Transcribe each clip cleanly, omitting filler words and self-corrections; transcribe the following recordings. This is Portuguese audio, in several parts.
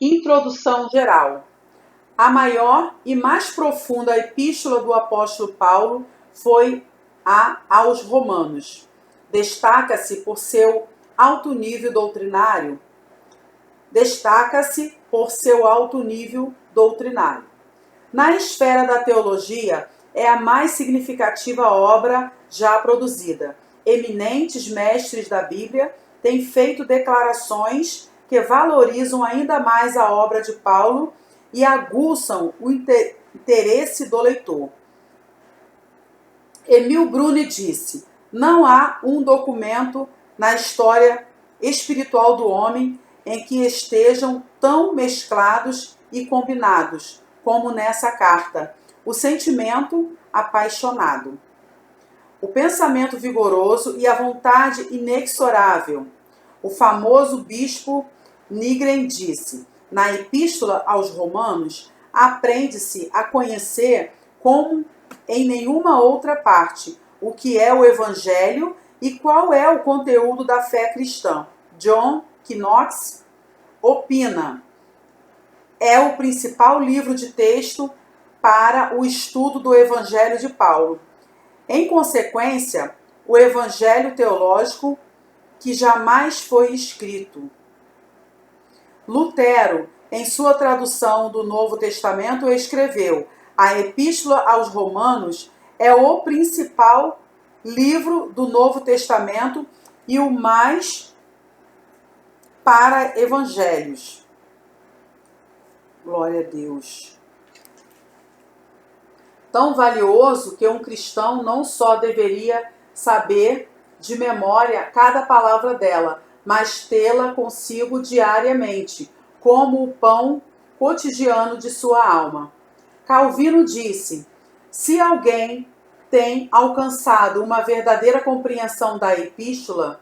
Introdução geral. A maior e mais profunda epístola do apóstolo Paulo foi a aos Romanos. Destaca-se por seu alto nível doutrinário. Na esfera da teologia, é a mais significativa obra já produzida. Eminentes mestres da Bíblia têm feito declarações que valorizam ainda mais a obra de Paulo e aguçam o interesse do leitor. Emil Bruni disse: não há um documento na história espiritual do homem em que estejam tão mesclados e combinados como nessa carta. O sentimento apaixonado, o pensamento vigoroso e a vontade inexorável. O famoso bispo Nigren disse: na epístola aos Romanos, aprende-se a conhecer como em nenhuma outra parte o que é o Evangelho e qual é o conteúdo da fé cristã. John Knox opina: é o principal livro de texto para o estudo do Evangelho de Paulo. Em consequência, o Evangelho teológico que jamais foi escrito. Lutero, em sua tradução do Novo Testamento, escreveu: a Epístola aos Romanos é o principal livro do Novo Testamento e o mais para evangelhos. Glória a Deus. Tão valioso que um cristão não só deveria saber de memória cada palavra dela, mas tê-la consigo diariamente, como o pão cotidiano de sua alma. Calvino disse: se alguém tem alcançado uma verdadeira compreensão da epístola,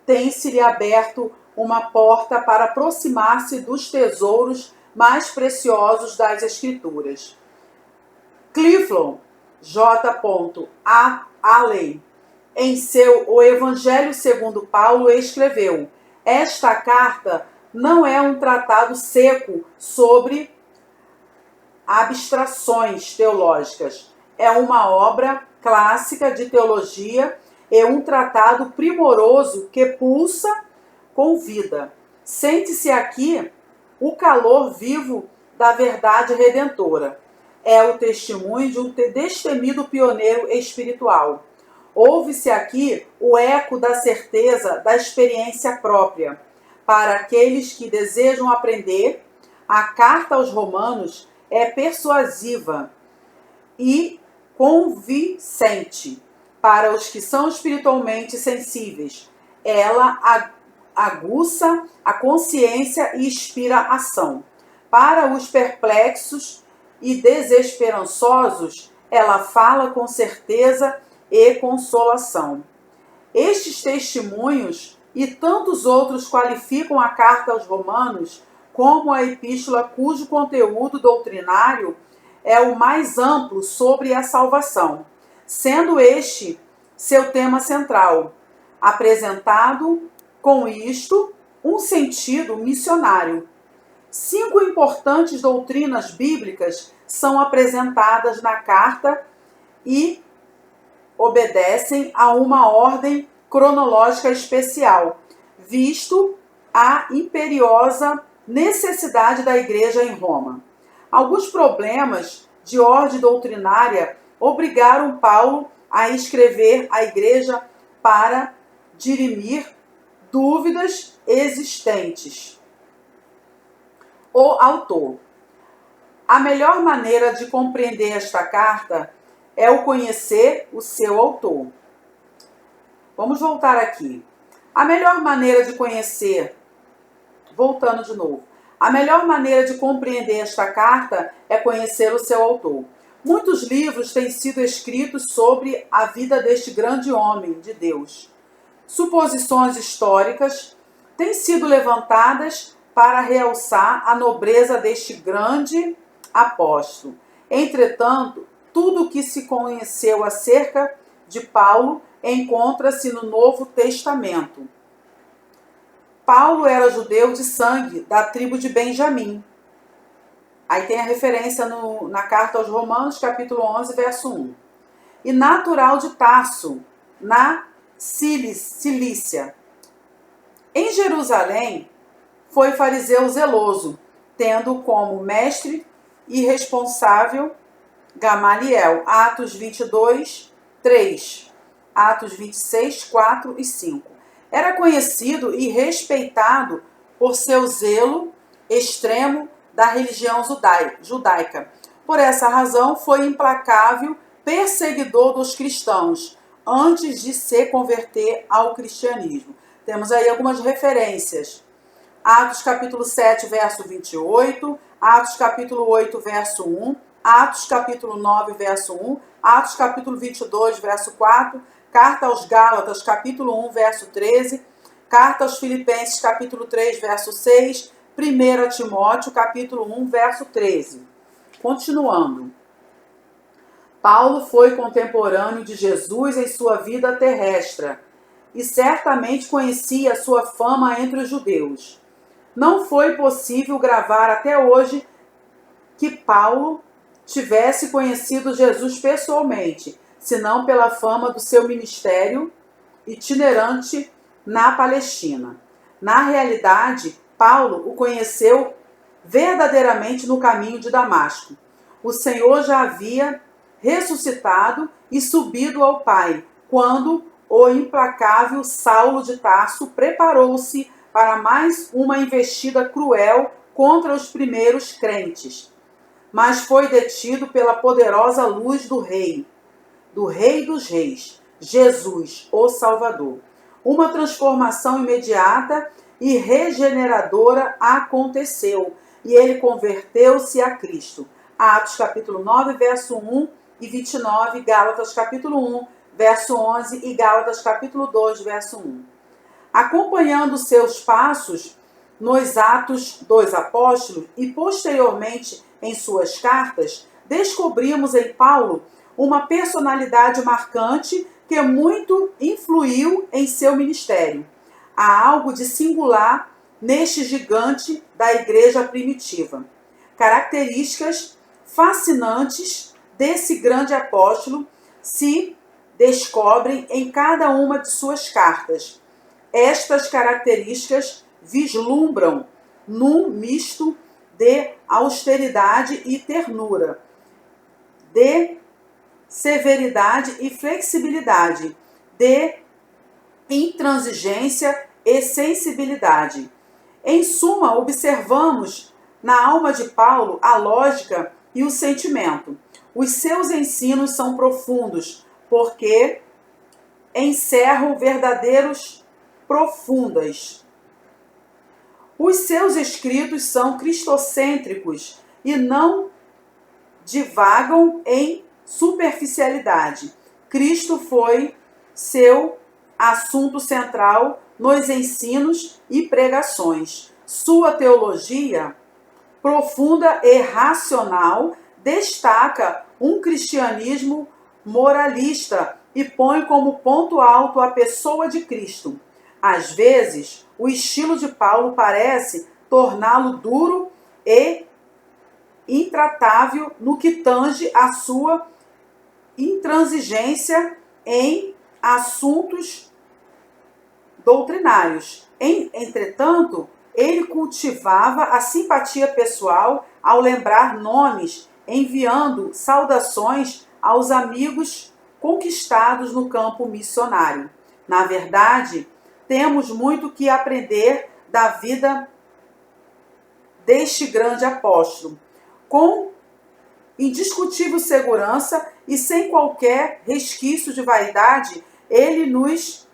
tem-se-lhe aberto uma porta para aproximar-se dos tesouros mais preciosos das Escrituras. Clifton J. Allen, em seu O Evangelho segundo Paulo, escreveu: esta carta não é um tratado seco sobre abstrações teológicas. É uma obra clássica de teologia e um tratado primoroso que pulsa com vida. Sente-se aqui o calor vivo da verdade redentora. É o testemunho de um destemido pioneiro espiritual. Ouve-se aqui o eco da certeza da experiência própria. Para aqueles que desejam aprender, a carta aos Romanos é persuasiva e convincente. Para os que são espiritualmente sensíveis, ela aguça a consciência e inspira ação. Para os perplexos e desesperançosos, ela fala com certeza e consolação. Estes testemunhos e tantos outros qualificam a carta aos Romanos como a epístola cujo conteúdo doutrinário é o mais amplo sobre a salvação, sendo este seu tema central, apresentado com isto um sentido missionário. 5 importantes doutrinas bíblicas são apresentadas na carta e obedecem a uma ordem cronológica especial, visto a imperiosa necessidade da igreja em Roma. Alguns problemas de ordem doutrinária obrigaram Paulo a escrever à igreja para dirimir dúvidas existentes. O autor. A melhor maneira de compreender esta carta é o conhecer o seu autor. Vamos voltar aqui. A melhor maneira de conhecer, voltando de novo, a melhor maneira de compreender esta carta é conhecer o seu autor. Muitos livros têm sido escritos sobre a vida deste grande homem de Deus. Suposições históricas têm sido levantadas para realçar a nobreza deste grande apóstolo. Entretanto, tudo o que se conheceu acerca de Paulo encontra-se no Novo Testamento. Paulo era judeu de sangue, da tribo de Benjamim. Aí tem a referência na carta aos Romanos, capítulo 11, verso 1. E natural de Tarso, na Cilícia. Em Jerusalém, foi fariseu zeloso, tendo como mestre e responsável Gamaliel. Atos 22, 3. Atos 26, 4 e 5. Era conhecido e respeitado por seu zelo extremo da religião judaica. Por essa razão, foi implacável perseguidor dos cristãos, antes de se converter ao cristianismo. Temos aí algumas referências. Atos capítulo 7, verso 28, Atos capítulo 8, verso 1, Atos capítulo 9, verso 1, Atos capítulo 22, verso 4, Carta aos Gálatas, capítulo 1, verso 13, Carta aos Filipenses, capítulo 3, verso 6, 1 Timóteo, capítulo 1, verso 13. Continuando. Paulo foi contemporâneo de Jesus em sua vida terrestre e certamente conhecia sua fama entre os judeus. Não foi possível gravar até hoje que Paulo tivesse conhecido Jesus pessoalmente, senão pela fama do seu ministério itinerante na Palestina. Na realidade, Paulo o conheceu verdadeiramente no caminho de Damasco. O Senhor já havia ressuscitado e subido ao Pai, quando o implacável Saulo de Tarso preparou-se para mais uma investida cruel contra os primeiros crentes. Mas foi detido pela poderosa luz do Rei dos Reis, Jesus, o Salvador. Uma transformação imediata e regeneradora aconteceu, e ele converteu-se a Cristo. Atos capítulo 9, verso 1 e 29, Gálatas capítulo 1, verso 11 e Gálatas capítulo 2, verso 1. Acompanhando seus passos nos Atos dos Apóstolos e posteriormente em suas cartas, descobrimos em Paulo uma personalidade marcante que muito influiu em seu ministério. Há algo de singular neste gigante da igreja primitiva. Características fascinantes desse grande apóstolo se descobrem em cada uma de suas cartas. Estas características vislumbram num misto de austeridade e ternura, de severidade e flexibilidade, de intransigência e sensibilidade. Em suma, observamos na alma de Paulo a lógica e o sentimento. Os seus ensinos são profundos, porque encerram verdadeiros profundas. Os seus escritos são cristocêntricos e não divagam em superficialidade. Cristo foi seu assunto central nos ensinos e pregações. Sua teologia, profunda e racional, destaca um cristianismo moralista e põe como ponto alto a pessoa de Cristo. Às vezes, o estilo de Paulo parece torná-lo duro e intratável no que tange a sua intransigência em assuntos doutrinários. Entretanto, ele cultivava a simpatia pessoal ao lembrar nomes, enviando saudações aos amigos conquistados no campo missionário. Na verdade, temos muito que aprender da vida deste grande apóstolo. Com indiscutível segurança e sem qualquer resquício de vaidade, ele nos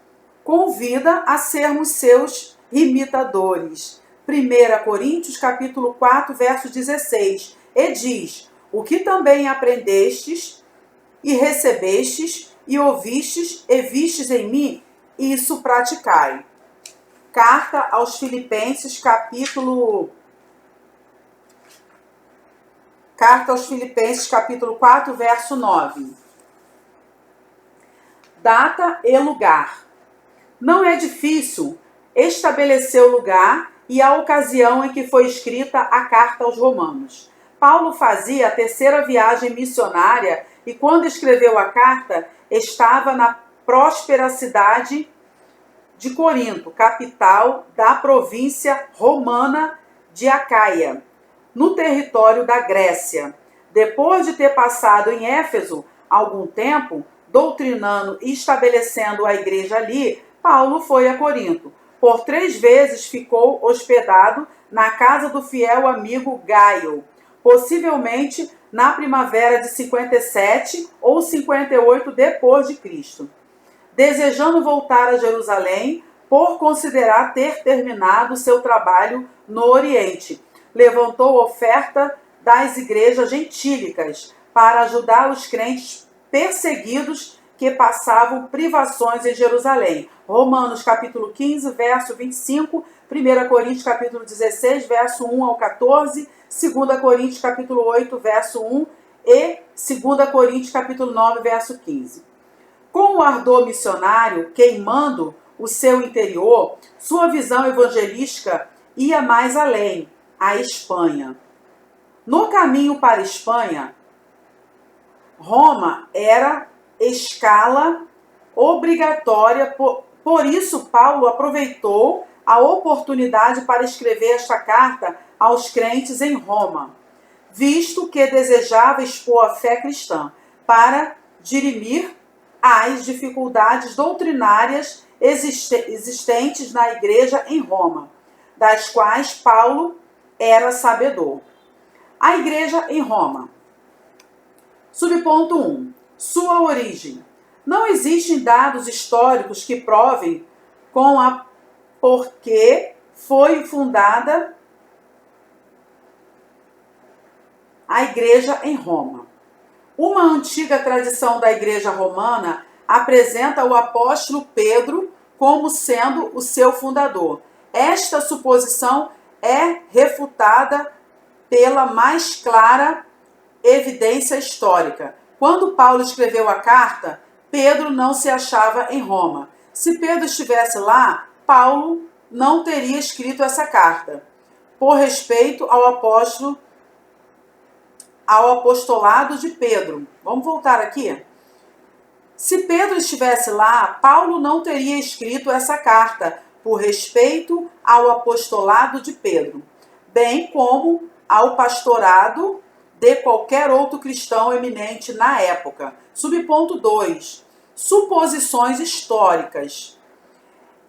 convida a sermos seus imitadores. 1 Coríntios capítulo 4, verso 16, e diz: o que também aprendestes e recebestes e ouvistes e vistes em mim, isso praticai. Carta aos Filipenses, capítulo 4, verso 9. Data e lugar. Não é difícil estabeleceu o lugar e a ocasião em que foi escrita a carta aos Romanos. Paulo fazia a terceira viagem missionária e, quando escreveu a carta, estava na próspera cidade de Corinto, capital da província romana de Acaia, no território da Grécia. Depois de ter passado em Éfeso algum tempo, doutrinando e estabelecendo a igreja ali, Paulo foi a Corinto. Por 3 vezes ficou hospedado na casa do fiel amigo Gaio, possivelmente na primavera de 57 ou 58 depois de Cristo. Desejando voltar a Jerusalém, por considerar ter terminado seu trabalho no Oriente, levantou oferta das igrejas gentílicas para ajudar os crentes perseguidos que passavam privações em Jerusalém. Romanos capítulo 15, verso 25, 1 Coríntios capítulo 16, verso 1 ao 14, 2 Coríntios capítulo 8, verso 1 e 2 Coríntios capítulo 9, verso 15. Com o ardor missionário queimando o seu interior, sua visão evangelística ia mais além, a Espanha. No caminho para a Espanha, Roma era escala obrigatória, por isso Paulo aproveitou a oportunidade para escrever esta carta aos crentes em Roma, visto que desejava expor a fé cristã para dirimir as dificuldades doutrinárias existentes na igreja em Roma, das quais Paulo era sabedor. A igreja em Roma. Subponto 1. Sua origem. Não existem dados históricos que provem com a porquê foi fundada a igreja em Roma. Uma antiga tradição da igreja romana apresenta o apóstolo Pedro como sendo o seu fundador. Esta suposição é refutada pela mais clara evidência histórica. Quando Paulo escreveu a carta, Pedro não se achava em Roma. Se Pedro estivesse lá, Paulo não teria escrito essa carta. Por respeito ao apostolado de Pedro. Vamos voltar aqui? Se Pedro estivesse lá, Paulo não teria escrito essa carta, por respeito ao apostolado de Pedro, bem como ao pastorado de qualquer outro cristão eminente na época. Subponto 2. Suposições históricas.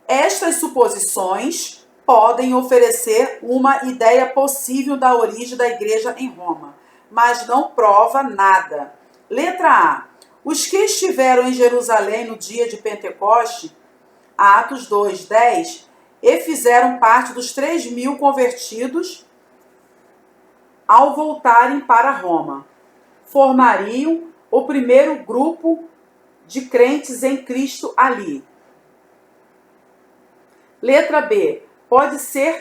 Estas suposições podem oferecer uma ideia possível da origem da igreja em Roma, mas não prova nada. Letra A. Os que estiveram em Jerusalém no dia de Pentecoste, Atos 2:10, e fizeram parte dos 3.000 convertidos ao voltarem para Roma, formariam o primeiro grupo de crentes em Cristo ali. Letra B. Pode-se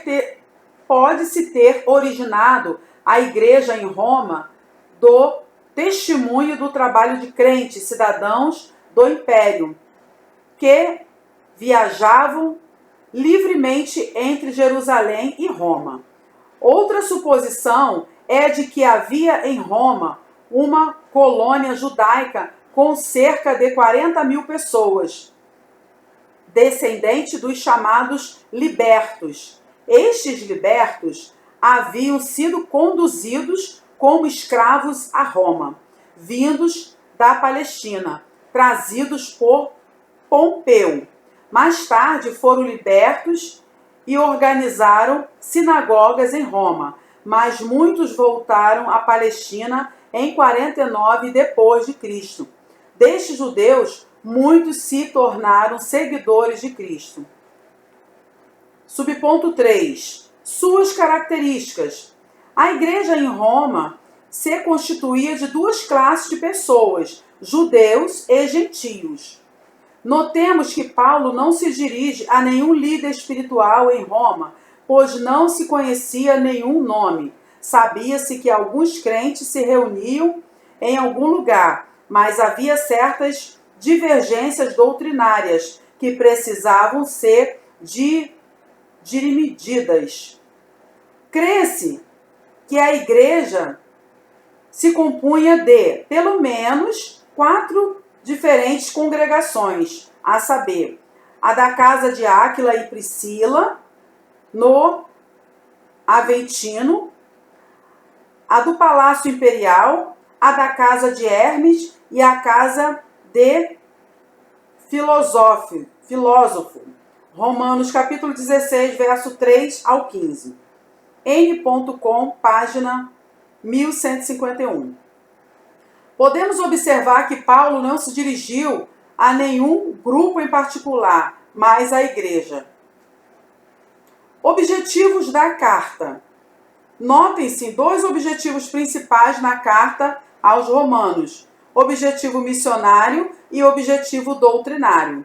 ter originado a igreja em Roma do testemunho do trabalho de crentes, cidadãos do Império, que viajavam livremente entre Jerusalém e Roma. Outra suposição é de que havia em Roma uma colônia judaica com cerca de 40.000 pessoas, descendentes dos chamados libertos. Estes libertos haviam sido conduzidos como escravos a Roma, vindos da Palestina, trazidos por Pompeu. Mais tarde foram libertos e organizaram sinagogas em Roma, mas muitos voltaram à Palestina em 49 depois de Cristo. Destes judeus, muitos se tornaram seguidores de Cristo. Subponto 3. Suas características. A igreja em Roma se constituía de 2 classes de pessoas, judeus e gentios. Notemos que Paulo não se dirige a nenhum líder espiritual em Roma, pois não se conhecia nenhum nome. Sabia-se que alguns crentes se reuniam em algum lugar, mas havia certas divergências doutrinárias que precisavam ser dirimídidas. Crê-se que a igreja se compunha de, pelo menos, 4 diferentes congregações, a saber, a da casa de Áquila e Priscila, no Aventino, a do Palácio Imperial, a da casa de Hermes e a casa de filósofo. Romanos capítulo 16, verso 3 ao 15. N.com, página 1151. Podemos observar que Paulo não se dirigiu a nenhum grupo em particular, mas à igreja. Objetivos da carta. Notem-se 2 objetivos principais na carta aos Romanos: objetivo missionário e objetivo doutrinário.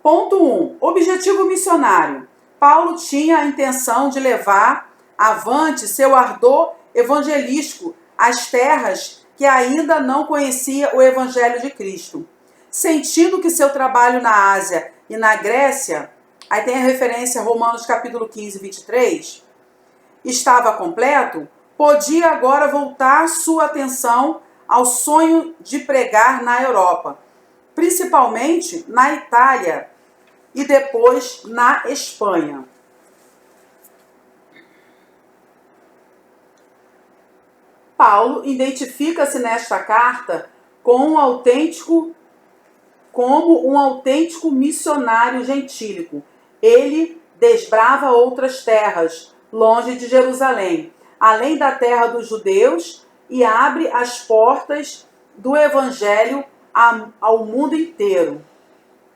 Ponto 1. Objetivo missionário. Paulo tinha a intenção de levar avante seu ardor evangelístico às terras que ainda não conhecia o Evangelho de Cristo. Sentindo que seu trabalho na Ásia e na Grécia, aí tem a referência a Romanos capítulo 15, 23, estava completo, podia agora voltar sua atenção ao sonho de pregar na Europa, principalmente na Itália e depois na Espanha. Paulo identifica-se nesta carta como um autêntico missionário gentílico. Ele desbrava outras terras, longe de Jerusalém, além da terra dos judeus, e abre as portas do evangelho ao mundo inteiro.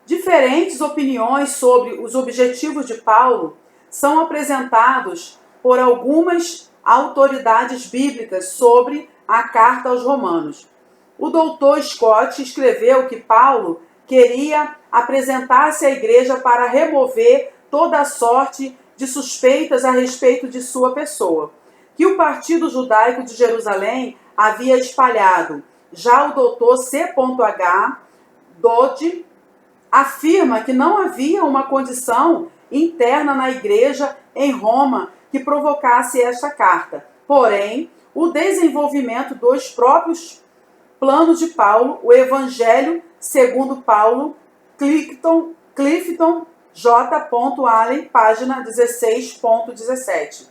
Diferentes opiniões sobre os objetivos de Paulo são apresentados por algumas autoridades bíblicas sobre a carta aos Romanos. O doutor Scott escreveu que Paulo queria apresentar-se à igreja para remover toda a sorte de suspeitas a respeito de sua pessoa, que o partido judaico de Jerusalém havia espalhado. Já o doutor C.H. Dodd afirma que não havia uma condição interna na igreja em Roma que provocasse esta carta. Porém, o desenvolvimento dos próprios planos de Paulo, o Evangelho segundo Paulo, Clifton J. Allen, página 16.17.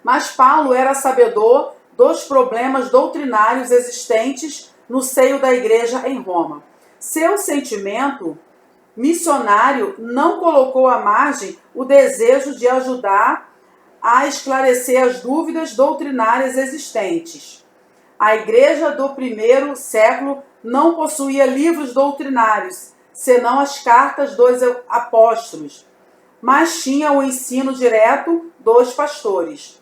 Mas Paulo era sabedor dos problemas doutrinários existentes no seio da igreja em Roma. Seu sentimento missionário não colocou à margem o desejo de ajudar a esclarecer as dúvidas doutrinárias existentes. A igreja do primeiro século não possuía livros doutrinários, senão as cartas dos apóstolos, mas tinha o ensino direto dos pastores.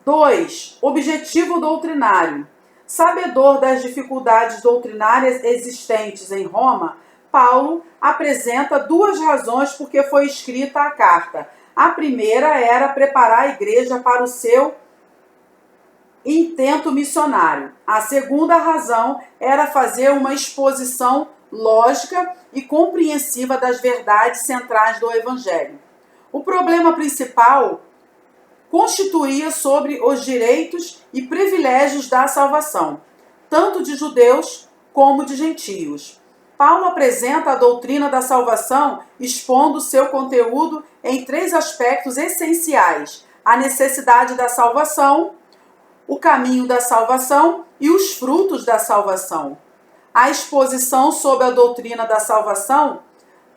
2. Objetivo doutrinário. Sabedor das dificuldades doutrinárias existentes em Roma, Paulo apresenta 2 razões por que foi escrita a carta. A primeira era preparar a igreja para o seu intento missionário. A segunda razão era fazer uma exposição lógica e compreensiva das verdades centrais do Evangelho. O problema principal constituía sobre os direitos e privilégios da salvação, tanto de judeus como de gentios. Paulo apresenta a doutrina da salvação expondo seu conteúdo em 3 aspectos essenciais: a necessidade da salvação, o caminho da salvação e os frutos da salvação. A exposição sobre a doutrina da salvação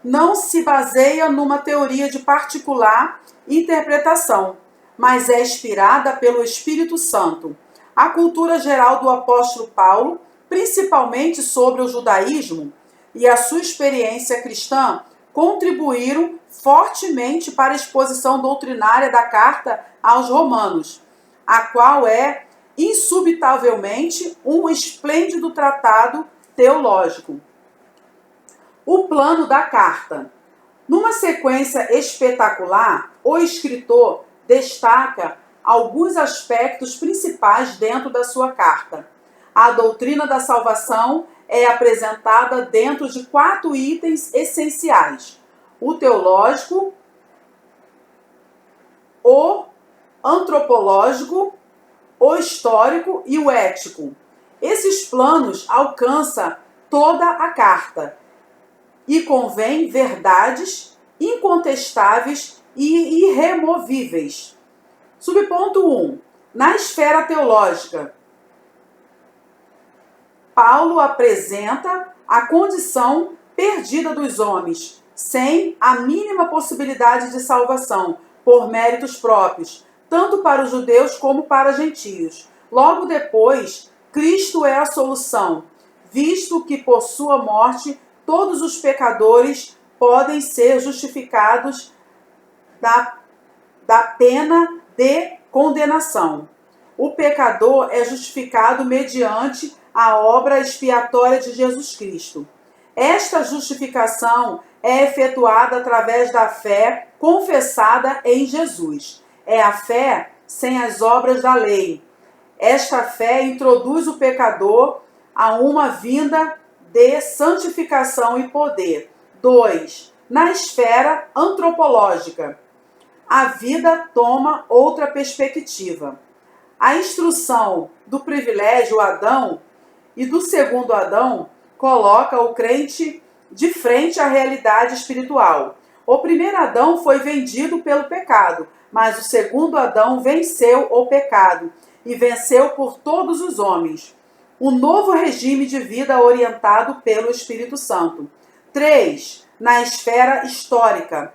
não se baseia numa teoria de particular interpretação, mas é inspirada pelo Espírito Santo. A cultura geral do apóstolo Paulo, principalmente sobre o judaísmo, e a sua experiência cristã contribuíram fortemente para a exposição doutrinária da carta aos Romanos, a qual é insubitavelmente um esplêndido tratado teológico. O plano da carta. Numa sequência espetacular, o escritor destaca alguns aspectos principais dentro da sua carta. A doutrina da salvação é apresentada dentro de 4 itens essenciais: o teológico, o antropológico, o histórico e o ético. Esses planos alcançam toda a carta e convém verdades incontestáveis e irremovíveis. Subponto 1. Na esfera teológica, Paulo apresenta a condição perdida dos homens, sem a mínima possibilidade de salvação, por méritos próprios, tanto para os judeus como para os gentios. Logo depois, Cristo é a solução, visto que por sua morte todos os pecadores podem ser justificados da pena de condenação. O pecador é justificado mediante a obra expiatória de Jesus Cristo. Esta justificação é efetuada através da fé confessada em Jesus. É a fé sem as obras da lei. Esta fé introduz o pecador a uma vinda de santificação e poder. 2. Na esfera antropológica, a vida toma outra perspectiva. A instrução do privilégio Adão e do segundo Adão coloca o crente de frente à realidade espiritual. O primeiro Adão foi vendido pelo pecado, mas o segundo Adão venceu o pecado e venceu por todos os homens. Um novo regime de vida orientado pelo Espírito Santo. 3. Na esfera histórica,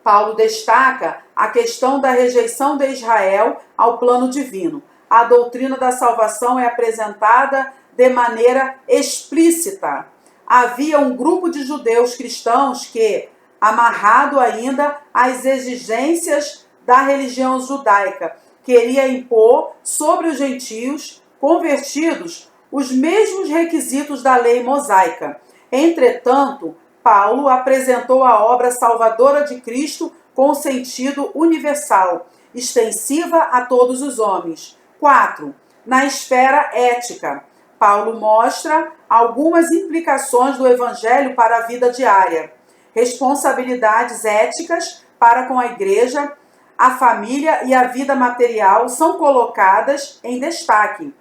Paulo destaca a questão da rejeição de Israel ao plano divino. A doutrina da salvação é apresentada de maneira explícita. Havia um grupo de judeus cristãos que, amarrado ainda às exigências da religião judaica, queria impor sobre os gentios convertidos os mesmos requisitos da lei mosaica. Entretanto, Paulo apresentou a obra salvadora de Cristo com sentido universal, extensiva a todos os homens. 4. Na esfera ética, Paulo mostra algumas implicações do Evangelho para a vida diária. Responsabilidades éticas para com a igreja, a família e a vida material são colocadas em destaque.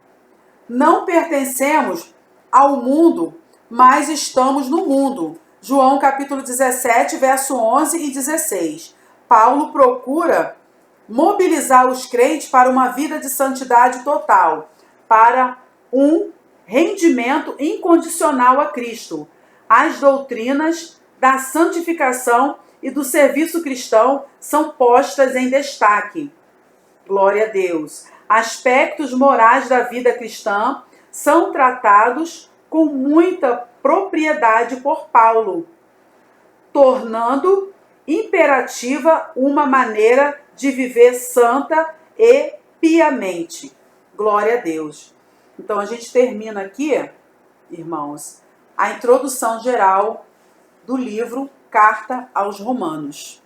Não pertencemos ao mundo, mas estamos no mundo. João capítulo 17, verso 11 e 16. Paulo procura mobilizar os crentes para uma vida de santidade total, para um rendimento incondicional a Cristo. As doutrinas da santificação e do serviço cristão são postas em destaque. Glória a Deus. Aspectos morais da vida cristã são tratados com muita propriedade por Paulo, tornando imperativa uma maneira de viver santa e piamente. Glória a Deus. Então a gente termina aqui, irmãos, a introdução geral do livro Carta aos Romanos.